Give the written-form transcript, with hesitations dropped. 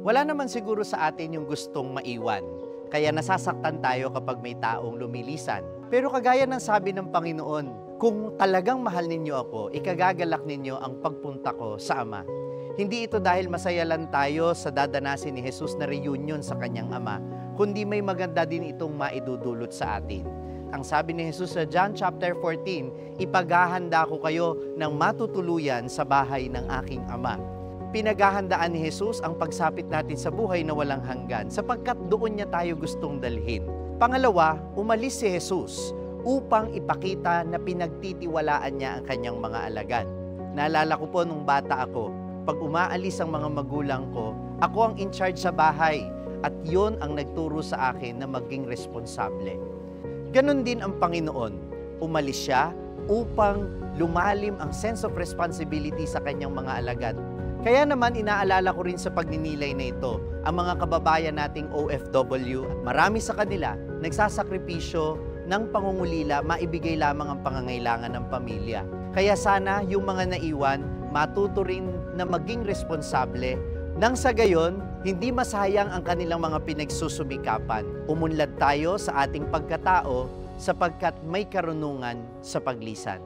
Wala naman siguro sa atin yung gustong maiwan, kaya nasasaktan tayo kapag may taong lumilisan. Pero kagaya ng sabi ng Panginoon, kung talagang mahal ninyo ako, ikagagalak ninyo ang pagpunta ko sa Ama. Hindi ito dahil masaya lang tayo sa dadanasin ni Jesus na reunion sa kanyang Ama, kundi may maganda din itong maidudulot sa atin. Ang sabi ni Jesus sa John chapter 14, ipaghahanda ko kayo ng matutuluyan sa bahay ng aking Ama. Pinaghahandaan ni Jesus ang pagsapit natin sa buhay na walang hanggan sapagkat doon niya tayo gustong dalhin. Pangalawa, umalis si Jesus upang ipakita na pinagtitiwalaan niya ang kanyang mga alagad. Naalala ko po nung bata ako, pag umaalis ang mga magulang ko, ako ang in charge sa bahay at yon ang nagturo sa akin na maging responsable. Ganon din ang Panginoon. Umalis siya upang lumalim ang sense of responsibility sa kanyang mga alagad. Kaya naman inaalala ko rin sa pagninilay na ito, ang mga kababayan nating OFW, at marami sa kanila nagsasakripisyo ng pangungulila, maibigay lamang ang pangangailangan ng pamilya. Kaya sana yung mga naiwan, matuto rin na maging responsable, nang sa gayon, hindi masayang ang kanilang mga pinagsusumikapan. Umunlad tayo sa ating pagkatao sapagkat may karunungan sa paglisan.